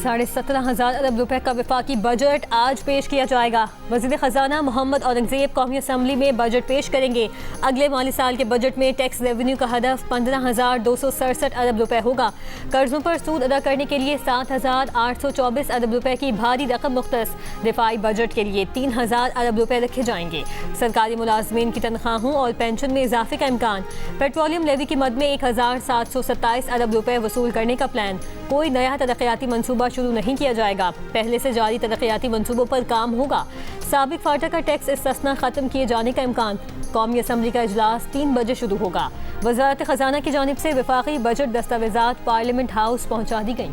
17,500 अरब रुपए का वफाकी बजट आज पेश किया जाएगा। वज़ीर ख़जाना मोहम्मद औरंगज़ेब कौमी असम्बली में बजट पेश करेंगे। अगले माली साल के बजट में टैक्स रेवेन्यू का हदफ 15,267 अरब रुपए होगा। कर्जों पर सूद अदा करने के लिए 7,824 अरब रुपए की भारी रकम मुख्तस। दिफाई बजट के लिए 3,000 अरब रुपए रखे जाएंगे। सरकारी मुलाजमीन की तनख्वाहों और पेंशन में इजाफे का इम्कान। पेट्रोलियम लेवी की मद में 1,727 अरब रुपए वसूल करने का प्लान। कोई नया तरक्याती मंसूबा शुरू नहीं किया जाएगा, पहले से जारी तरक्याती मंसूबों पर काम होगा। साबिक फाटा का टैक्स इस्तिस्ना खत्म किए जाने का इम्कान। कौमी असम्बली का इजलास 3 बजे शुरू होगा। वज़ारत ख़जाना की जानिब से वफाकी बजट दस्तावेजात पार्लियामेंट हाउस पहुँचा दी गई।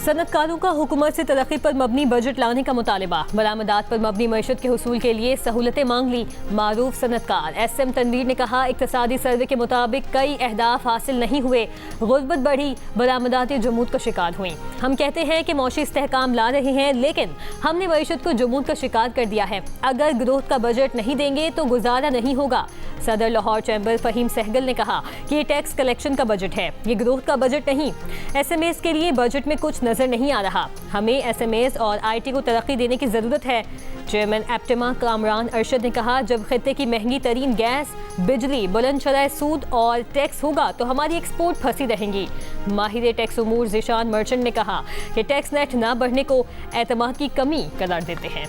सनतकारों का हुकूमत से तरक्की पर मबनी बजट लाने का मुतालबा। बरामदात पर मबनी मईशत के हुसूल के लिए सहूलतें मांग ली। मारूफ सनतकार SM तनवीर ने कहा, इक्तसादी सर्वे के मुताबिक कई अहदाफ हासिल नहीं हुए। गुर्बत बढ़ी, बरामदातें जमूद का शिकार हुई। हम कहते हैं कि मौशी इस्तेहकाम ला रहे हैं, लेकिन हमने मईशत को जमूद का शिकार कर दिया है। अगर ग्रोथ का बजट नहीं देंगे तो गुजारा नहीं होगा। सदर लाहौर चैम्बर फहीम सहगल ने कहा कि ये टैक्स कलेक्शन का बजट है, ये ग्रोथ का बजट नहीं। SMS के लिए बजट में कुछ नजर नहीं आ रहा। हमें SMS और IT को तरक्की देने की जरूरत है। चेयरमैन एप्टेमा कामरान अरशद ने कहा, जब खित्ते की महंगी तरीन गैस, बिजली, बुलंदशरह सूद और टैक्स होगा तो हमारी एक्सपोर्ट फंसी रहेंगी। माहिर टैक्स उमूर ज़ीशान मर्चेंट ने कहा कि टैक्स नेट न बढ़ने को एतमाद की कमी करार देते हैं।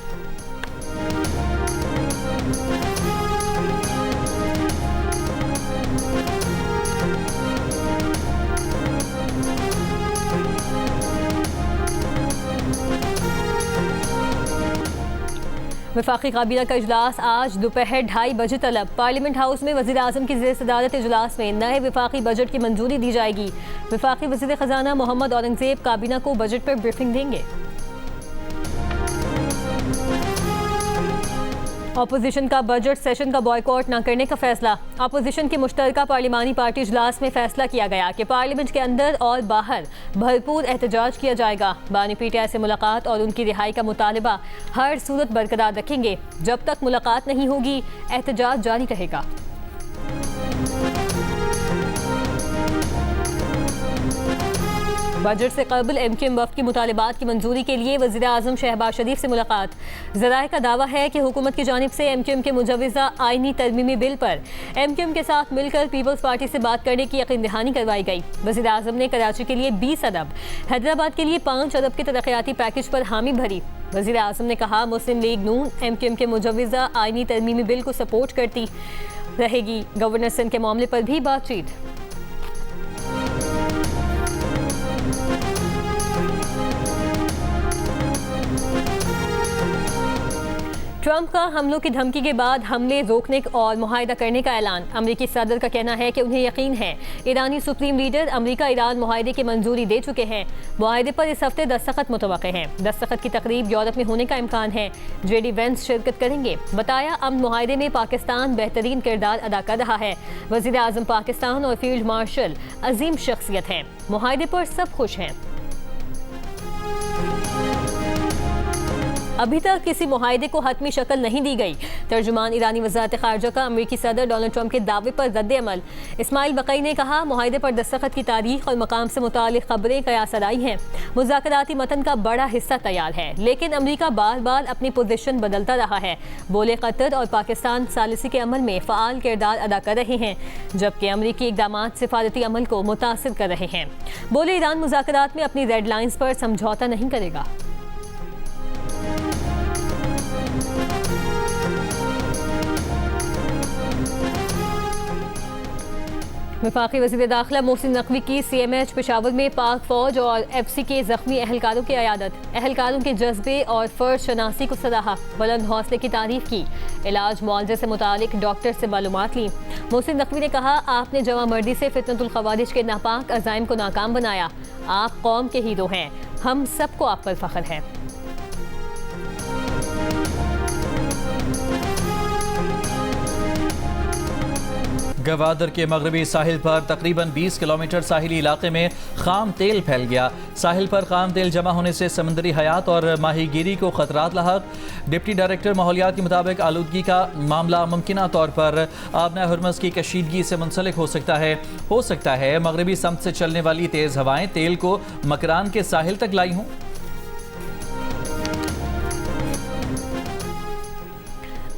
वफाकी काबीना का इजलास आज दोपहर 2:30 बजे तलब पार्लियामेंट हाउस में वज़ीर आज़म की ज़ेर सदारत इजलास में नए वफाकी बजट की मंजूरी दी जाएगी। वफाकी वज़ीर ख़जाना मोहम्मद औरंगज़ेब काबीना को बजट पर ब्रीफिंग देंगे। अपोजिशन का बजट सेशन का बॉयकॉट न करने का फैसला। अपोजिशन की मुश्तरका पार्लिमानी पार्टी इजलास में फैसला किया गया कि पार्लियामेंट के अंदर और बाहर भरपूर एहतजाज किया जाएगा। बानी PTI से मुलाकात और उनकी रिहाई का मुतालबा हर सूरत बरकरार रखेंगे। जब तक मुलाकात नहीं होगी, एहतजाज जारी रहेगा। बजट से कबल MQM वफ़द की मुतालिबात की मंजूरी के लिए वज़ीर आज़म शहबाज शरीफ से मुलाकात। ज़राए का दावा है कि हुकूमत की जानिब से MQM के मुजव्वज़ा आइनी तरमीमी बिल पर MQM के साथ मिलकर पीपल्स पार्टी से बात करने की यकीन दहानी करवाई गई। वज़ीर आज़म ने कराची के लिए 20 अरब, हैदराबाद के लिए 5 अरब के तरक्याती पैकेज पर हामी भरी। वज़ीर आज़म ने कहा, मुस्लिम लीग नून MQM के मुजव्वज़ा आइनी तरमीमी बिल को सपोर्ट करती रहेगी। गवर्नर सिंध के मामले पर भी बातचीत। ट्रंप का हमलों की धमकी के बाद हमले रोकने और मुआहदा करने का ऐलान। अमरीकी सदर का कहना है कि उन्हें यकीन है ईरानी सुप्रीम लीडर अमरीका ईरान मुआहदे की मंजूरी दे चुके हैं। मुआहदे पर इस हफ्ते दस्तखत मुतवक्के हैं। दस्तखत की तकरीब यूरोप में होने का इम्कान है। JD वेंस शिरकत करेंगे। बताया, अमन मुआहदे में पाकिस्तान बेहतरीन किरदार अदा कर रहा है। वज़ीर आज़म पाकिस्तान और फील्ड मार्शल अजीम शख्सियत हैं। मुआहदे पर सब खुश हैं। अभी तक किसी मुआहदे को हतमी शक्ल नहीं दी गई। तर्जुमान ईरानी वज़ारत ख़ारजा का अमरीकी सदर डोनाल्ड ट्रंप के दावे पर रद्द-ए-अमल। इस्माइल बक़ई ने कहा, मुआहदे पर दस्तखत की तारीख और मकाम से मुतालिक खबरें कयास आई हैं। मुज़ाकराती मतन का बड़ा हिस्सा तैयार है, लेकिन अमरीका बार बार अपनी पोजीशन बदलता रहा है। बोले, कतर और पाकिस्तान सालिसी के अमल में फ़आल किरदार अदा कर रहे हैं, जबकि अमरीकी इक़दामात सिफारती अमल को मुतासिर कर रहे हैं। बोले, ईरान मुज़ाकरात में अपनी रेड लाइन्स पर समझौता नहीं करेगा। वफाकी वज़ीर दाखिला मोहसिन नकवी की CMH पेशावर में पाक फौज और FC के ज़ख्मी अहलकारों की अयादत। अहलकारों के जज्बे और फ़र्ज शनासी को सराहा, बुलंद हौसले की तारीफ की। इलाज मुआवजे से मुतालिक डॉक्टर से मालूमात ली। मोहसिन नकवी ने कहा, आपने जवा मर्दी से फितनतुल ख़वारिज के नापाक अज़ाइम को नाकाम बनाया। आप कौम के हीरो हैं, हम सबको आप पर फ़ख्र है। गवादर के मगरबी साहिल पर तकरीबन 20 किलोमीटर साहिली इलाके में खाम तेल फैल गया। साहिल पर खाम तेल जमा होने से समंदरी हयात और माहीगीरी को खतरात लाहक। डिप्टी डायरेक्टर माहौलियात के मुताबिक आलूदगी का मामला मुमकिना तौर पर आबना हरमस की कशीदगी से मुंसलिक हो सकता है। मगरबी सम्त से चलने वाली तेज़ हवाएं तेल को मकरान के साहिल तक लाई हों।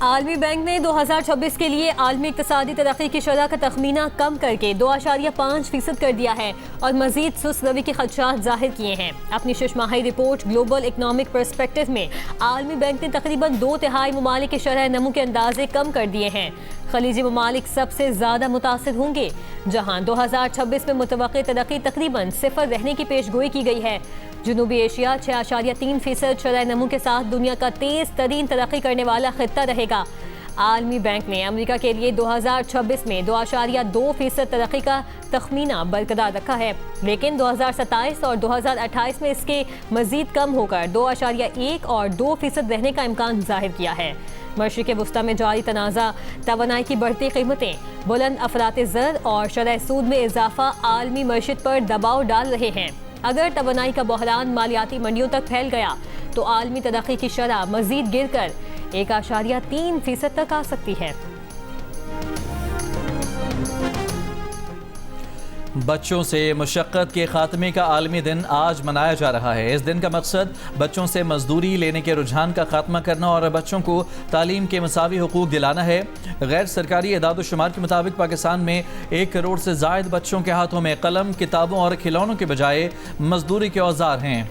आलमी बैंक ने 2026 के लिए आलमी इक़्तिसादी तरक्की की शरह का तखमीना कम करके 2.5% कर दिया है और मजीद सुस्त रवि के खदशात जाहिर किए हैं। अपनी शशमाही रिपोर्ट ग्लोबल इकनॉमिक पर्सपेक्टिव में आलमी बैंक ने तकरीबन 2/3 ममालिक के शरह नमू के अंदाजे कम कर दिए हैं। खलीजी ममालिक सबसे ज़्यादा मुतासिर होंगे, जहाँ 2026 में मुतवक्की तरक्की तकरीबन 0 रहने की पेशगोई की गई है। जनूबी एशिया 6.3% शरह नमू के साथ दुनिया का तेज़ तरीन तरक्की करने वाला खित्ता रहेगा। आलमी बैंक ने अमेरिका के लिए 2026 में 2.2% तरक्की का तखमीना बरकरार रखा है, लेकिन 2027 और 2028 में इसके मजीद कम होकर 2.1 और 2% रहने का इम्कान जाहिर किया है। मशरिक़ वस्ता में जारी तनाज़ा, तवानाई की बढ़ती कीमतें, बुलंद अफरात ज़र और शरह सूद में इजाफा आलमी मईशत पर दबाव डाल रहे हैं। अगर तवानाई का बहरान मालियाती मंडियों तक फैल गया तो आलमी तरक्की की शरह मजीद गिर कर 1.3% तक आ सकती है। बच्चों से मुशक्क़त के खात्मे का आलमी दिन आज मनाया जा रहा है। इस दिन का मकसद बच्चों से मजदूरी लेने के रुझान का खात्मा करना और बच्चों को तालीम के मसावी हुकूक दिलाना है। गैर सरकारी एदाद-ओ-शुमार के मुताबिक पाकिस्तान में 1 करोड़ से ज़ायद बच्चों के हाथों में कलम, किताबों और खिलौनों के बजाय मजदूरी के औजार हैं।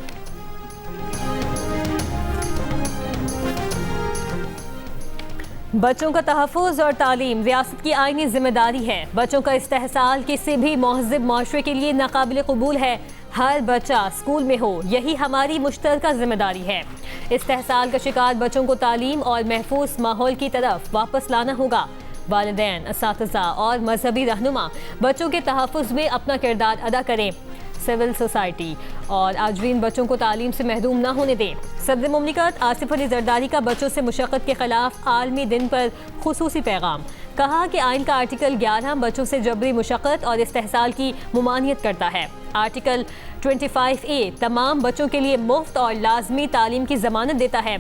बच्चों का तहफ़्फ़ुज़ और तालीम रियासत की आईनी जिम्मेदारी है। बच्चों का इस्तेहसाल किसी भी महज़िब माशरे के लिए नाकाबिल कबूल है। हर बच्चा स्कूल में हो, यही हमारी मुश्तरका जिम्मेदारी है। इस्तेहसाल का शिकार बच्चों को तालीम और महफूज माहौल की तरफ वापस लाना होगा। वालिदैन, असातिज़ा और मजहबी रहनुमा बच्चों के तहफ़्फ़ुज़ में अपना किरदार अदा करें। सिविल सोसाइटी और आजवीन बच्चों को तालीम से महरूम न होने दें। सदर मुमलिकत आसिफ अली जरदारी का बच्चों से मुशक्क़त के खिलाफ आलमी दिन पर खुसूसी पैगाम। कहा कि आइन का आर्टिकल 11 बच्चों से जबरी मुशक्क़त और इस्तेहसाल की मुमानियत करता है। आर्टिकल 25A तमाम बच्चों के लिए मुफ्त और लाजमी तालीम की जमानत देता है।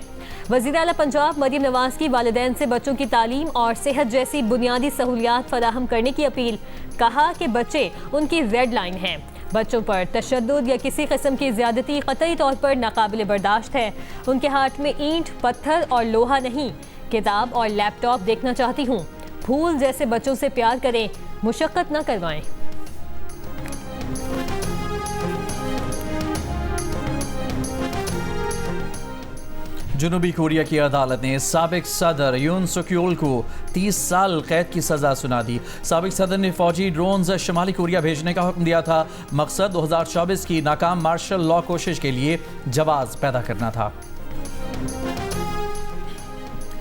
वज़ीर आला पंजाब मरीम नवाज की वालिदैन से बच्चों की तालीम और सेहत जैसी बुनियादी सहूलियात फराहम करने की अपील। कहा कि बच्चे उनकी रेड लाइन हैं। बच्चों पर तशद्दुद या किसी किस्म की ज़्यादती क़तई तौर पर नाकाबिल बर्दाश्त है। उनके हाथ में ईंट, पत्थर और लोहा नहीं, किताब और लैपटॉप देखना चाहती हूँ। फूल जैसे बच्चों से प्यार करें, मुशक्क़त न करवाएं। जनूबी कोरिया की अदालत ने साबिक सदर यून सुक योल को 30 साल कैद की सज़ा सुना दी। साबिक सदर ने फौजी ड्रोन्स शुमाली कोरिया भेजने का हुक्म दिया था। मकसद 2024 की नाकाम मार्शल लॉ कोशिश के लिए जवाब पैदा करना था।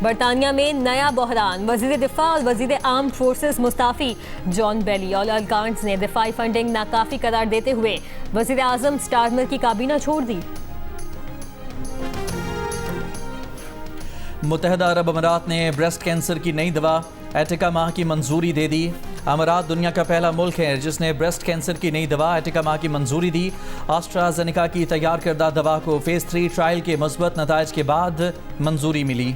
बरतानिया में नया बहरान, वजीर दिफा और वजीर आर्म्ड फोर्सेस मुस्ताफी जॉन बेली और अलगार्ड्स ने दिफाई फंडिंग नाकाफी करार देते हुए वजीर आजम स्टारमर की काबीना छोड़ दी। मुत्तहदा अरब अमारात ने ब्रेस्ट कैंसर की नई दवा एटिका माह की मंजूरी दे दी। अमारात दुनिया का पहला मुल्क है जिसने ब्रेस्ट कैंसर की नई दवा एटिका माह की मंजूरी दी। एस्ट्राजेनेका की तैयार करदा दवा को फेज़ 3 ट्रायल के मुस्बत नताइज के बाद मंजूरी मिली।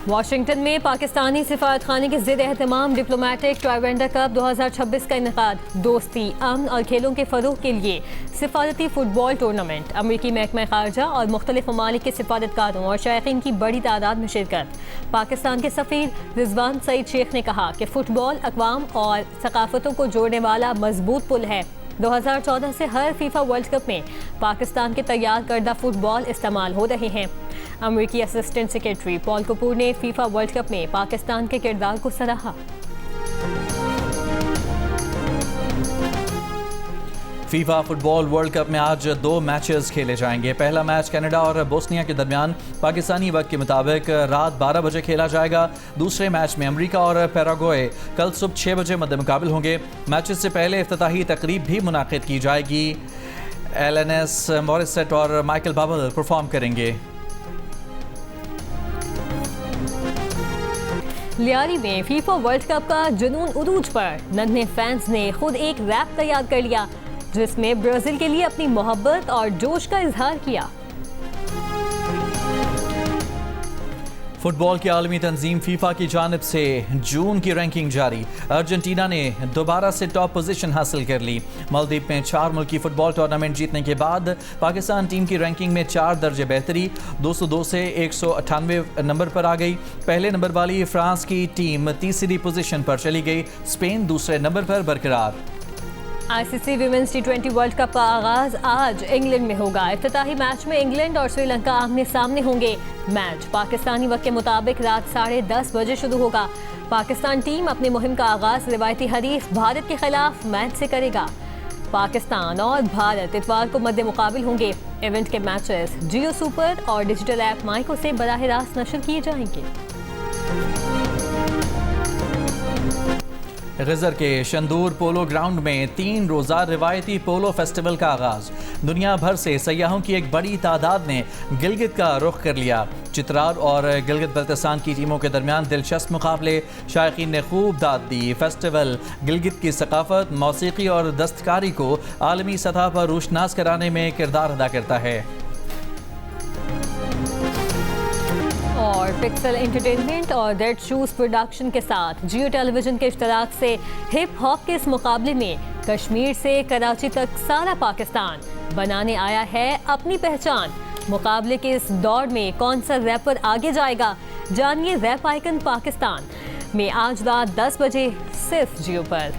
वाशिंगटन में पाकिस्तानी सिफारतखाने के ज़िर एहतमाम डिप्लोमेटिक ट्राइवेंडर कप 2026 का इनेकाद। दोस्ती, अमन और खेलों के फ़रोग़ के लिए सिफारती फ़ुटबॉल टूर्नामेंट। अमरीकी महकमा ख़ारजा और मुख्तलिफ ममालिक के सिफारतकारों और शायकीन की बड़ी तादाद में शिरकत। पाकिस्तान के सफ़ीर रिजवान सईद शेख ने कहा कि फ़ुटबॉल अक़वाम और सकाफ़तों को जोड़ने वाला मजबूत पुल है। 2014 से हर फीफा वर्ल्ड कप में पाकिस्तान के तैयार करदा फुटबॉल इस्तेमाल हो रहे हैं। अमेरिकी असिस्टेंट सेक्रेटरी पॉल कपूर ने फीफा वर्ल्ड कप में पाकिस्तान के किरदार को सराहा। फीफा फुटबॉल वर्ल्ड कप में आज 2 मैचेस खेले जाएंगे। पहला मैच कनाडा और बोस्निया के दरमियान पाकिस्तानी वक्त के मुताबिक रात 12 बजे खेला जाएगा। दूसरे मैच में अमेरिका और पैराग्वे कल सुबह 6 बजे मद्दे मुकाबिल होंगे। मैचेस से पहले इफ्तिताही तकरीब भी मुनाकिद की जाएगी। एलेनिस मॉरिसेट और माइकल बबल परफॉर्म करेंगे। लियारी में फीफा वर्ल्ड कप का जुनून उरूज पर नन्हे फैंस ने खुद एक रैप तैयार कर लिया, जिसमें ब्राजील के लिए अपनी मोहब्बत और जोश का इजहार किया। फुटबॉल की आलमी तंजीम फीफा की जानिब से जून की रैंकिंग जारी। अर्जेंटीना ने दोबारा से टॉप पोजीशन हासिल कर ली। मालदीव में 4 मुल्की फुटबॉल टूर्नामेंट जीतने के बाद पाकिस्तान टीम की रैंकिंग में 4 दर्जे बेहतरी, 202 से 198 नंबर पर आ गई। पहले नंबर वाली फ्रांस की टीम तीसरी पोजीशन पर चली गई। स्पेन दूसरे नंबर पर बरकरार। ICC women's T20 world cup का आगाज आज इंग्लैंड में होगा। इफ्तिताही मैच में इंग्लैंड और श्रीलंका आमने सामने होंगे। मैच पाकिस्तानी वक्त के मुताबिक रात 10:30 बजे शुरू होगा। पाकिस्तान टीम अपनी मुहिम का आगाज रिवायती हरीफ भारत के खिलाफ मैच से करेगा। पाकिस्तान और भारत इतवार को मद्दे मुकाबिल होंगे। इवेंट के मैचेस जियो सुपर और डिजिटल ऐप माइको से बराह रास्त नशर किए जाएंगे। गजर के शंदूर पोलो ग्राउंड में 3 रोज़ा रिवायती पोलो फेस्टिवल का आगाज। दुनिया भर से सयाहों की एक बड़ी तादाद ने गिलगित का रुख कर लिया। चित्राल और गिलगित बल्तिस्तान की टीमों के दरमियान दिलचस्प मुकाबले, शायकीन ने खूब दाद दी। फेस्टिवल गिलगित की सकाफत, मौसीकी और दस्तकारी को आलमी सतह पर रोशनास कराने में किरदार अदा करता है। और पिक्सल एंटरटेनमेंट और डेड शूज प्रोडक्शन के साथ जियो टेलीविजन के इश्तराक से हिप हॉप के इस मुकाबले में कश्मीर से कराची तक सारा पाकिस्तान बनाने आया है अपनी पहचान। मुकाबले के इस दौर में कौन सा रैपर आगे जाएगा, जानिए रैप आइकन पाकिस्तान में आज रात 10 बजे सिर्फ जियो पर।